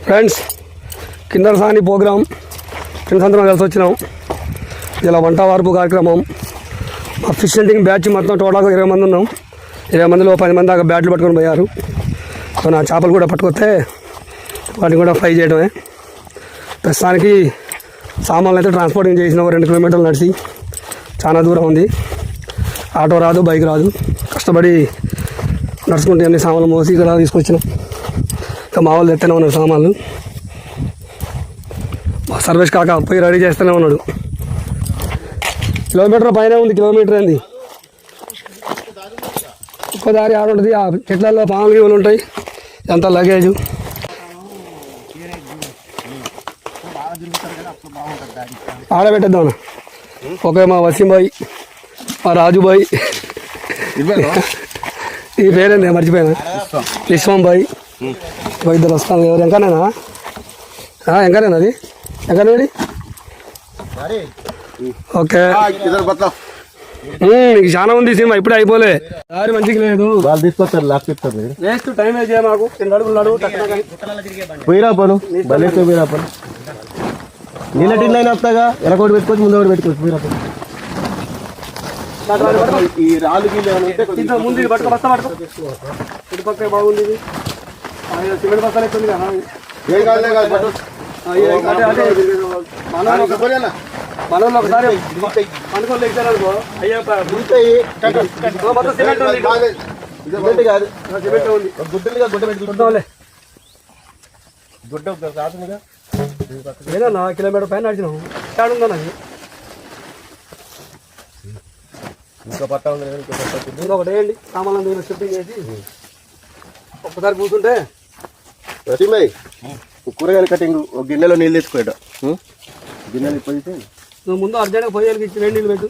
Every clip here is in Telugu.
ఫ్రెండ్స్ కిందసాని ప్రోగ్రాం ఫ్రెండ్స్ అందరం కలిసి వచ్చినాం. ఇలా వంట వార్పు కార్యక్రమం. మా ఫిష్ హంటింగ్ బ్యాచ్ మొత్తం టోటల్గా 20 మంది ఉన్నాం. 20 మందిలో 10 మంది దాకా బ్యాట్లు పట్టుకొని పోయారు. సో నా చేపలు కూడా పట్టుకొస్తే వాటిని కూడా ఫ్రై చేయడమే. ప్రస్తుతానికి సామాన్లు అయితే ట్రాన్స్పోర్టింగ్ చేసిన 2 కిలోమీటర్లు నడిచి చాలా దూరం ఉంది. ఆటో రాదు, బైక్ రాదు, కష్టపడి నడుచుకుంటే అన్ని సామాన్లు మోసి ఇక్కడ తీసుకొచ్చినాం. ఇంకా మా వాళ్ళు తెస్తూనే ఉన్నారు సామాన్లు. మా సర్వేష్ కాక పోయి రెడీ చేస్తూనే ఉన్నాడు. కిలోమీటర్ పైన ఉంది, కిలోమీటర్ ఏంది ఒక్క దారి ఆడుంటుంది. ఆ చెట్లలో పాములు గీవులు ఉంటాయి. ఎంత లగేజు ఆడబెట్టేద్దామన్నా. ఓకే, మా వసీం బాయ్, మా రాజు బాయ్, ఈ పేరేంది మర్చిపోయినా, విశ్వం బాయ్, ఇద్దరు వస్తాను. ఎవరు ఎంకనేనా? ఎంకనేనా? అది ఎంకనేది. ఓకే, నీకు చాలా ఉంది సినిమా, ఇప్పుడే అయిపోలే. దారి మంచిగా లేదు, వాళ్ళు తీసుకొస్తారు, లాక్కొస్తారు. వేస్ట్ టైం వేస్ట్ చేయ మాకు. పోయిరా పను భలే పోయిరా పను. నీళ్ళ టిన్లు అయినా వస్తాగా, ఎలకోటి పెట్టుకోవచ్చు, ముందు ఒకటి పెట్టుకోవచ్చు. పోయిరా పను. ఈ రాళ్ళు ముందు పట్టుకో, బస్తా పట్టుకో. ఇటుపక్క బాగుంది. సిమెంట్ బస్తాలు ఎక్కుంది కదా. మనలో ఒకసారి అనుకోని ఎక్కారు అనుకో, అయ్యా సిమెంట్ ఉంది కాదు, సిమెంట్ ఉంది. గుడ్డ కాదుగా ఏదన్నా కిలోమీటర్ పైన నడిచినావు. స్టార్ట్ ఉందా నాకు ఇంకా పట్టా ఉంది. ఇంకొకటి వేయండి, సామాన్లు షిఫ్టింగ్ చేసి ఒక్కసారి కూర్చుంటే. రసీమయ్య, కూరగాయలు కటింగ్ ఒక గిన్నెలో నీళ్ళు తెచ్చుకోట. గిన్నెలు పోయితే నువ్వు ముందు అర్జెంట్గా పొయ్యాలకి ఇచ్చి 2 నీళ్ళు పెట్టు.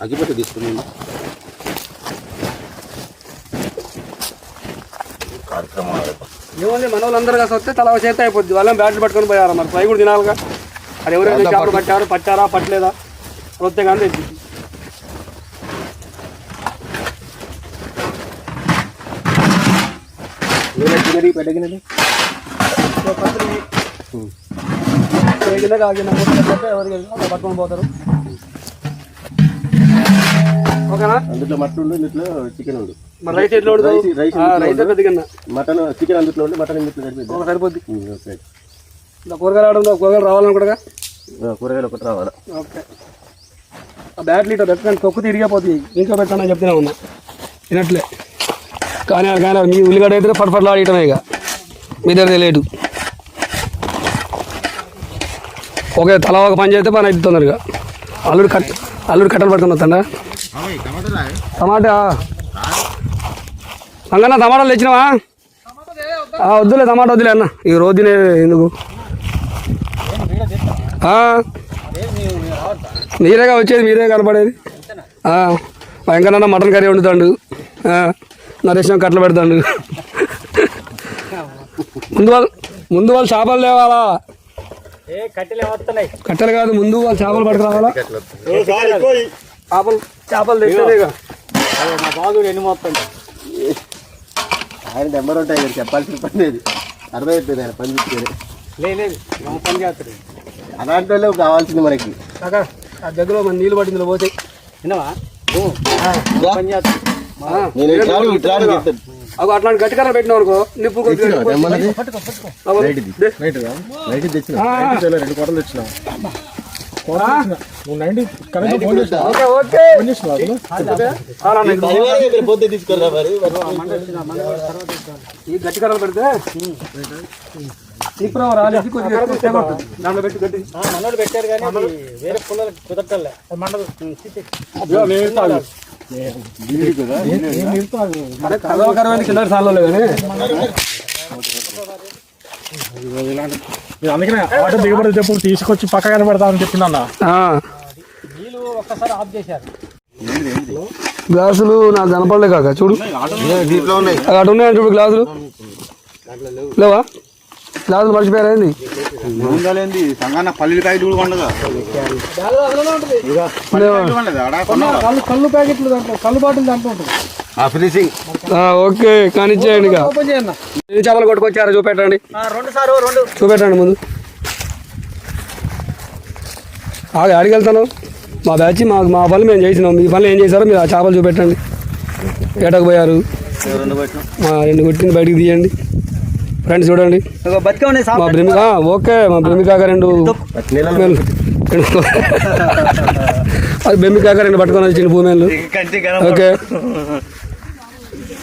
అగ్గిపెట్టి తీసుకుని ఏముంది, మన వాళ్ళందరూ కలిసి వస్తే తల చేత అయిపోద్ది. వాళ్ళని బ్యాట్లు పట్టుకొని పోయారా, మరి ఫ్రై కూడా తినాలిగా. అది ఎవరైనా చేపలు పట్టారు, పట్టారా పట్టలేదా వస్తే కానీ తెచ్చి. పెట్టగినది పట్టుకొని పోతారు. ఓకేనా? అందులో మటన్ ఉండు, ఇందులో చికెన్ ఉండు. మరి రైస్ ఎట్లా ఉంటుంది? రైస్ పెద్దగా మటన్ చికెన్ అందులో ఉండి మటన్ ఇందులో సరిపోద్ది. కూరగాయలు రావడం, కూరగాయలు రావాలనుకుంటా. కూరగాయలు ఒకటి రావాలి. ఓకే, ఆ బ్యాట్లు ఇట్లా పెట్టడానికి తొక్కు తిరిగిపోతుంది. ఇంట్లో పెట్టానని చెప్తూనే ఉన్నా, తినట్లే. కానీ మీ ఉల్లిగడ్డ అయితే పట్పట్లు ఆడటమే. ఇక మీ దగ్గర లేటు. ఓకే, తల ఒక పని చేస్తే పని అవుతుంది తొందరగా. అల్లుడు కట్టలు పట్టుకుని వస్తాడా? టమాటా అంగన్నా, టమాటాలు తెచ్చినావా? వద్దులే, టమాటా వద్దులే అన్న, ఈ రోజు తినే ఎందుకు. మీరేగా వచ్చేది, మీరే కనపడేది. వెంకన్న మటన్ కర్రీ వండుతాడు, నరేష్ కట్టలు పెడతాడు. ముందు వాళ్ళు చేపలు లేవాలా? కట్టెలు కాదు, ముందు వాళ్ళు చేపలు పట్టుకురావాలా. చేపలు తెచ్చేదేగా. ఆయన నెంబర్ ఉంటాయి చెప్పాల్సిన పని లేదు. అర్థమైపోయింది ఆయన పని చూసుకుని. లేదు పని చేస్తాడు అలాంటి కావాల్సింది మనకి. ఆ దగ్గర మన నీళ్ళు పట్టింది పోతే విన్నావా పని చేస్తాడు. అట్లాంటి గట్టికర పెట్టినావు అనుకో, నిప్పు 2 కోటలు తెచ్చినావు. ఈ గట్టికరలు పెడితే రాలేదు, దాంట్లో పెట్టి గట్టి మనోడు పెట్టారు. కానీ వేరే పుల్లలు కుదరటలే కింద సార్లు. అందుకనే వాటర్ దిగబడి చెప్పు తీసుకొచ్చి పక్క కనబడతామని చెప్పిందన్న. గ్లాసులు నాకు కనపడలే కాక, చూడు అటు ఉన్నాయండి. చూడు గ్లాసులు లేవా? గ్లాసులు మర్చిపోయారా? ఉండాలేంది సంగన్న పల్లి ప్యాకెట్ కూడా ఉండగా కళ్ళు ప్యాకెట్లు దాంట్లో కళ్ళు బాటిల్ దాంట్లో ఉంటుంది. ఫినిషింగ్ ఓకే కానిచ్చేయండి. ఇక ఓపెన్ చేయన్న. ఎన్ని చేపలు కొట్టుకొచ్చారో చూపెట్టండి. 2 సారు 2 చూపెట్టండి ముందు. అడిగెళ్తాను మా బ్యాచ్ మా పనులు మేము చేసినాం. మీ పనులు ఏం చేశారో మీరు ఆ చేపలు చూపెట్టండి. ఏటకు పోయారు 2 కొట్టింది బయటికి తీయండి. ఫ్రెండ్స్ చూడండి మా బ్రహ్మిక. ఓకే మా బ్రహ్మికాక 2 అది బెమ్మికాక 2 పట్టుకొని వచ్చిండు భూమేళ్ళు. ఓకే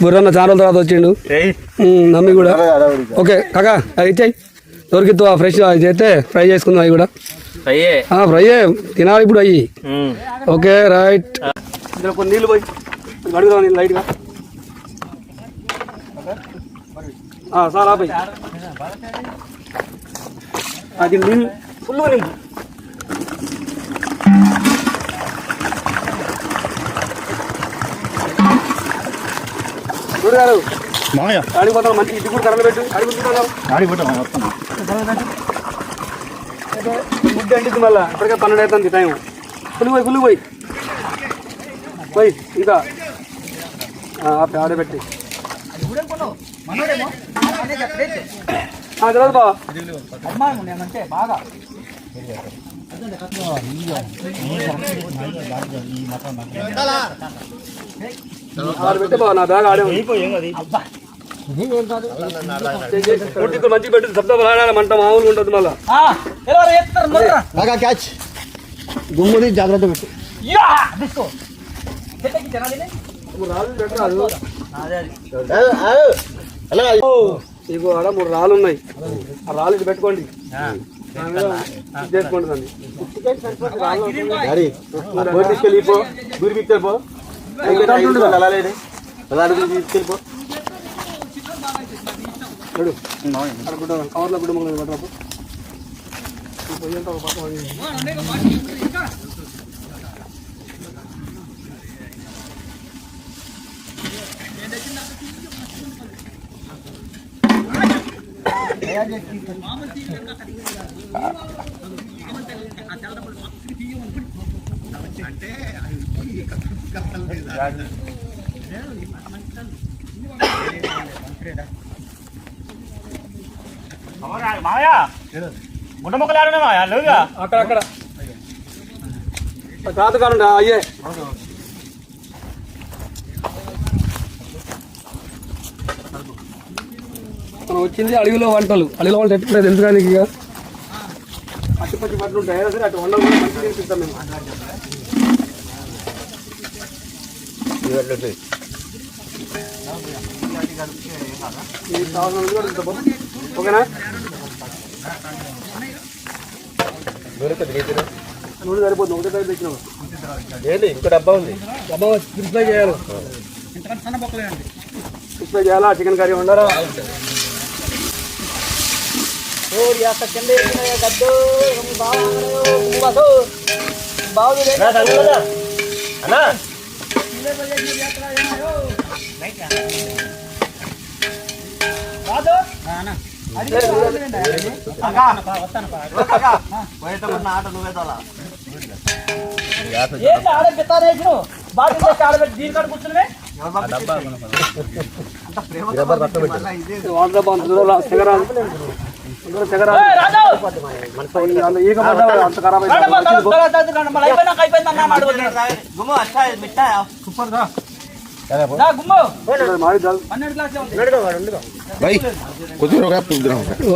బుర్రన్న చాలా రోజుల తర్వాత వచ్చిండు నమ్మి కూడా. ఓకే కాకా అది ఇచ్చాయి దొరికిద్దు ఫ్రెష్ చేస్తే ఫ్రై చేసుకుందాం. అవి కూడా ఫ్రై తినాలి ఇప్పుడు అయ్యి. Okay right. ఇందులో కొన్ని నీళ్ళు పోయి అడుగుదాం నేను లైట్గా. సార్ ఆపై అది నీళ్ళు ఫుల్గా నింపు. చూడగారు అడిగిపోతాం మంచి ఇది కూడా కర్రలు పెట్టు. అడిగిపోతున్నాం గుడ్డ అంటిద్ది మళ్ళీ. ఇప్పటికే 12 అవుతుంది టైం. ఫుల్ పోయి ఇంకా ఆడబెట్టి తెలియదు బా ఆడబెట్టే బా. నా బ్యాగ్ ఆడే మంచి పెట్టి శబ్దం మంట మామూలుగా ఉంటుంది. మళ్ళా క్యాచ్ గుమ్ముది జాగ్రత్త పెట్టు. ఇగో ఆడ 3 రాళ్ళు ఉన్నాయి. ఆ రాళ్ళు ఇది పెట్టుకోండి చేసుకోండి. దాన్ని తీసుకెళ్ళిపో దూరి పిక్కెళ్ళిపో. తీసుకెళ్ళిపో కవర్లో గుడ్డ మొదలు పెట్టరాపు. గుండ మొక్కలు ఆడున్నా అక్కడ కాదు కాదండి అయ్యే. మనం వచ్చింది అడవిలో వంటలు. అడవిలో వంట ఎట్లా తెలుసు కానీ ఇక పచ్చి పట్లు ఉంటాయి సరే అటు వంటలు కూడా మంచిగా తినిపిస్తాం మేము. ఓకేనా నూనె సరిపోతుంది. ఒకటే సరి తెచ్చినావు ఇంకో డబ్బా ఉంది. డబ్బా డిస్ప్లే చేయాలి. డిస్ప్లే చేయాలా చికెన్ కర్రీ వండాలా.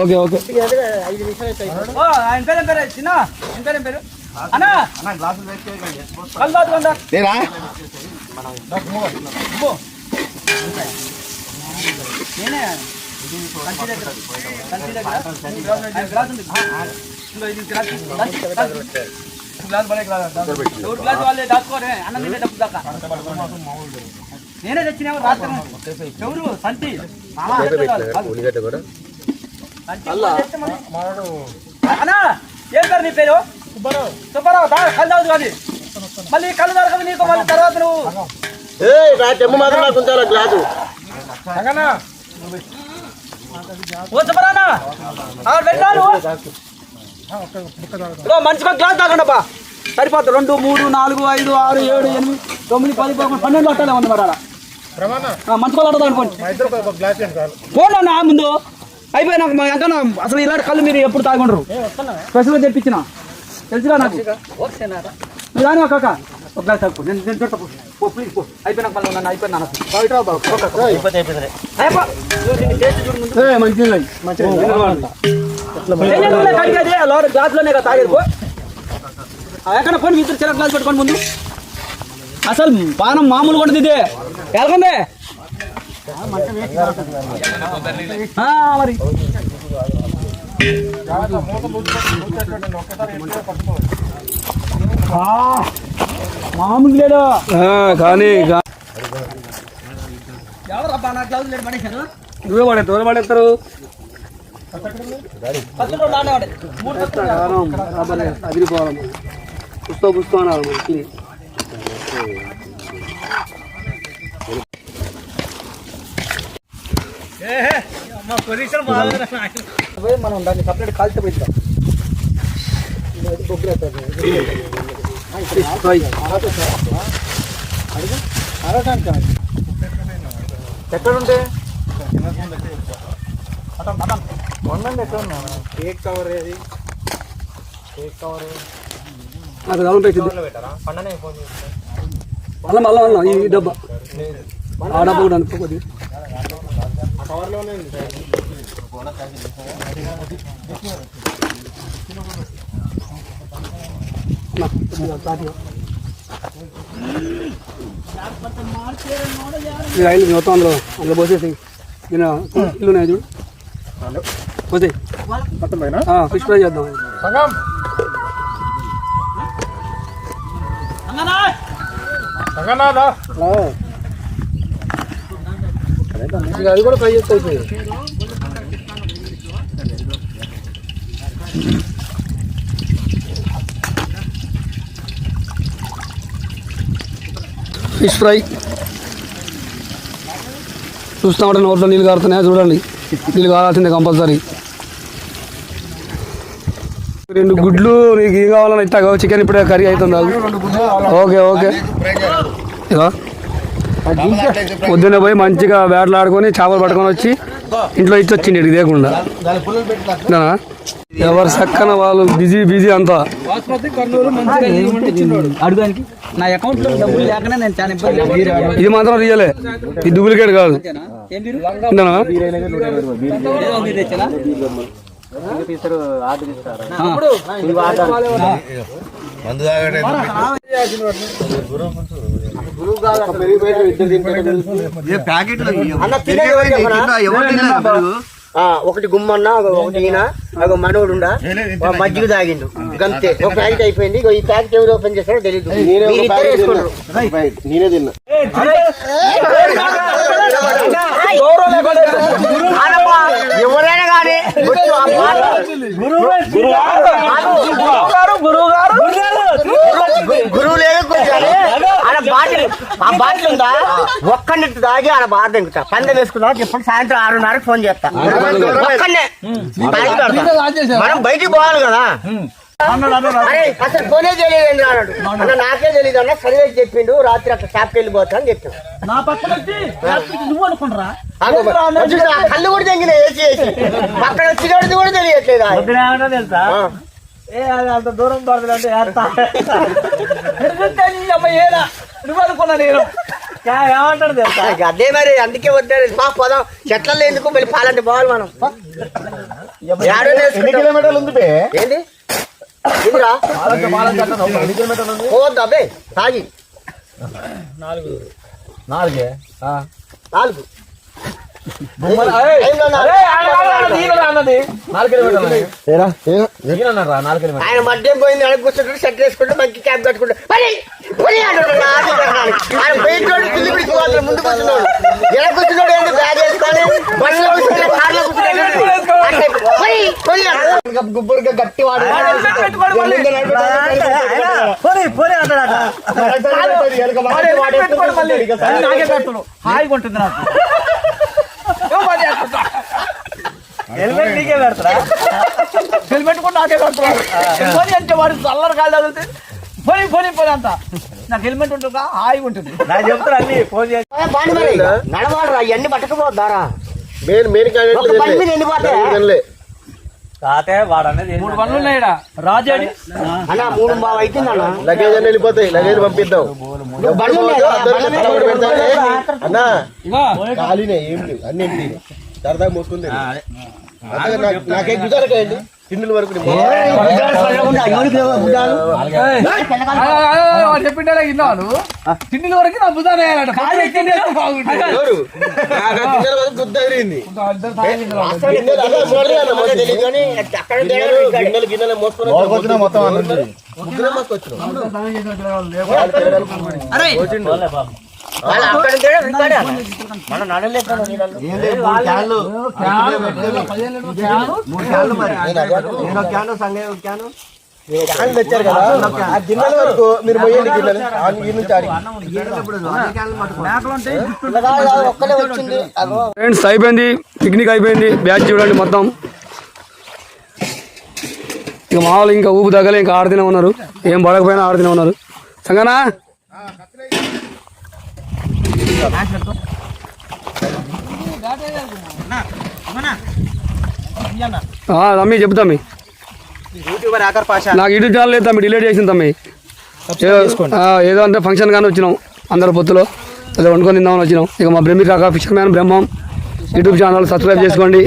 ఓకే ఓకే నేనే తెచ్చినా ఎవరు సంతి అన్నా ఏం పేరు నీ పేరు? సుబ్బారావు. కళ్ళు తాగుదు కానీ మళ్ళీ కళ్ళు దొరకదు నీకు. మళ్ళీ తర్వాత నువ్వు ఓ సుబ్బారావు పెట్టాను మంచిగా గ్లాస్ తాగండి అబ్బా సరిపోతుంది 2, 3, 4, 5, 6, 7, 8, 9, 10, 11, 12 అట్టాలే ఉంది మరి మంచిగా అనుకోండి పోండి అన్న ముందు అయిపోయి నాకు ఎంకన్నా అసలు ఇలాంటి కళ్ళు మీరు ఎప్పుడు తాగుండరు స్పెషల్గా తెప్పించిన తెలిసిరా నాకు నువ్వు రాని ఒక గ్లాస్ తాగు నేను ప్లీజ్ పో అయిపోయినా మళ్ళీ నన్ను అయిపోయినా గ్లాస్లోనే తాగేది పో ఎక్కడ పోనీ ఇద్దరు చిన్న గ్లాస్ పెట్టుకోండి ముందు అసలు పానం మామూలుగా ఉంటుంది ఇదే ఎలాగుంది మరి మామూలు లేడు కానీ ఎవరబ్బా నా గ్లౌజ్ లేడు పడేశారు నువ్వే పడేస్తారు ఎవరు పడేస్తారు అదిరిపోవాలి పుస్తకం అనాలి మనకి మనం దాన్ని సపరేట్ కాల్చి పెడతాం ఎక్కడుంటే కేక్ కవర్ ఏది కేక్ కవర్ అది రావుంటాయి మళ్ళా మళ్ళా మళ్ళా ఈ డబ్బా ఆ డబ్బా కూడా అనుకోది ఆయిల్ మొత్తం అందులో పోసేసి ఇల్లు ఉన్నాయి చూడు పోతే ఫిష్ ఫ్రై చేద్దాం అది కూడా ఫ్రై చేస్తే అయిపోయింది ఫిష్ ఫ్రై చూస్తా ఉంటే నోట్లో నీళ్ళు కారుతున్నాయా చూడండి నీళ్ళు కావాల్సిందే కంపల్సరీ 2 గుడ్లు నీకు ఏం కావాలని ఇట్లా చికెన్ ఇప్పుడే కర్రీ అవుతుంది ఓకే ఓకే ఇక పొద్దున్నే పోయి మంచిగా వేటలాడుకొని చేపలు పట్టుకొని వచ్చి ఇంట్లో ఇచ్చి వచ్చింది ఇటు లేకుండా ఎవరు చక్కన వాళ్ళు బిజీ అంతా అడుగానికి నా అకౌంట్ లో డబ్బులు లేకనే నేను చాలా ఇబ్బంది ఇది మాత్రం రియలే ఇది డూప్లికేట్ కాదు ఒకటి గుమ్మన్న ఒకటి ఈయన ఒక మనోడు మజ్జిగ తాగిండు గంతే ఒక ప్యాకెట్ అయిపోయింది ఈ ప్యాకెట్ ఎవరు ఓపెన్ చేస్తారో తెలియదు నేనే తిన్నా ఎవరైనా కానీ గురువు లేదు ఆడ బాటిల్ ఆ బాటిల్ ఉందా ఒక్కడిని తాగి ఆడ బాధ దింకుతా పందెం వేసుకుందా ఇప్పుడు సాయంత్రం 6:30కి ఫోన్ చేస్తా ఒక్కడే మనం బయటికి పోవాలి కదా అరే అసలు ఫోనే తెలియదు అన్నాడు అన్న నాకే తెలియదు అన్న సర్వేకి చెప్పిండు రాత్రి అట్లా షాప్కి వెళ్ళిపోతా అని చెప్తాను నా పక్కన నువ్వు అనుకుంటారా కళ్ళు కూడా తెంగిన వేసి పక్కన వచ్చినది కూడా తెలియట్లేదు తెలుసా అంత దూరం పడుతుంది అంటే నువ్వు అనుకున్నా నేను ఏమంటాడు తెలుసా అదే మరి అందుకే వద్దాడు మా పోదాం చెట్లలో ఎందుకు మళ్ళీ పాలంటే పోవాలి మనం కిలోమీటర్లు ఉంది ఏంటి పోవద్దు అబ్బే తాగి 4 ఆయన మధ్య పోయింది అక్కడ కూర్చుంటాడు షర్ట్ వేసుకుంటూ మంచి క్యాప్ కట్టుకుంటాడు ఆయన బయట ముందు కూర్చున్నాడు ఎలా కూర్చున్నాడు ఏంటి బ్యాగ్ వేసుకొని బస్సులో కూర్చుంటే కార్లో కూర్చున్నాడు గుబ్బురుగా గట్టి వాడు హాయిగా ఉంటుంది నాకు హెల్మెట్ నీకే పెడతారా హెల్మెట్ కూడా నాకే కడుతున్నాడు పోనీ అంటే వాడు చల్లర కాళ్ళు తగిలితే పోనీ అంత నాకు హెల్మెట్ ఉంటుందా హాయిగా ఉంటుంది నాకు చెప్తారు అన్ని ఫోన్ చేసి నడవాలరా ఇవన్నీ పట్టకపోద్దారా మెయిన్ ఎన్ని పోతాయి తాతయ్య వాడు అనేది 3 బండ్లు ఉన్నాయిడా రాజాడి అన్న 3 బావ అయితే లగేజ్ అని వెళ్ళిపోతాయి లగేజ్ పంపిద్దాం అన్నా ఖాళీనే ఏం లేవు అన్ని ఎంపీ సరదాగా మోసుకుంది నాకే గుజారకాయండి టిన్నుల వరకు చెప్పిండే విన్నాను తిండి వరకు నా బుధానే గిన్నెలు మోసుకొని మనం నడలేక తెచ్చారు కదా ఆ గిన్నెల వరకు మీరు మొయ్యండి గిన్నెలు ఒక్కడే వచ్చింది ఫ్రెండ్స్ అయిపోయింది, పిక్నిక్ అయిపోయింది. బ్యాచ్ చూడండి మొత్తం. ఇక మామూలు ఇంకా ఊపు తగ్గలే, ఇంకా ఆడుతూనే ఉన్నారు. ఏం పడకపోయినా ఆడుతూనే ఉన్నారు. సంగనా తమ్మి చెప్పు తమ్మి, యూట్యూబర్ ఆకర్ పాషా నాకు యూట్యూబ్ ఛానల్ లేదు తమ్మి, డిలీట్ చేసింది తమ్మి. ఏదో అంటే ఫంక్షన్ కానీ వచ్చినాం అందరు పొత్తులో, అదే వండుకొని తిందామని వచ్చినాం. ఇక మా బ్రహ్మి కాక ఫిషర్ మ్యాన్ బ్రహ్మం యూట్యూబ్ ఛానల్ సబ్స్క్రైబ్ చేసుకోండి.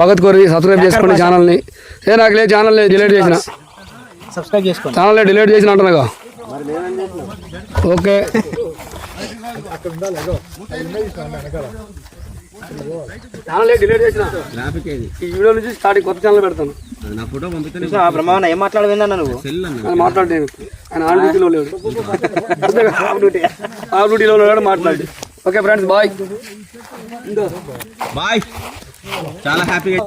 భగత్ కోరి సబ్స్క్రైబ్ చేసుకోండి ఛానల్ని. నాకు లేదు ఛానల్ డిలీట్ చేసిన, సబ్స్క్రైబ్ చేసుకోండి. ఛానల్ డిలీట్ చేసిన అంటున్నాగా. ఓకే ఛానల్ డిలీట్ చేసిన, ఈ వీడియో నుంచి స్టార్టింగ్ కొత్త ఛానల్ పెడతాను. నా ఫోటో పంపితే బ్రహ్మాన ఏం మాట్లాడవేందన్న నువ్వు మాట్లాడలేదు, ఆయన ఆన్ డ్యూటీలో లేడు, ఆఫ్ డ్యూటీలో ఉన్నాడు మాట్లాడి. ఓకే ఫ్రెండ్స్ బాయ్ బాయ్, చాలా హ్యాపీగా.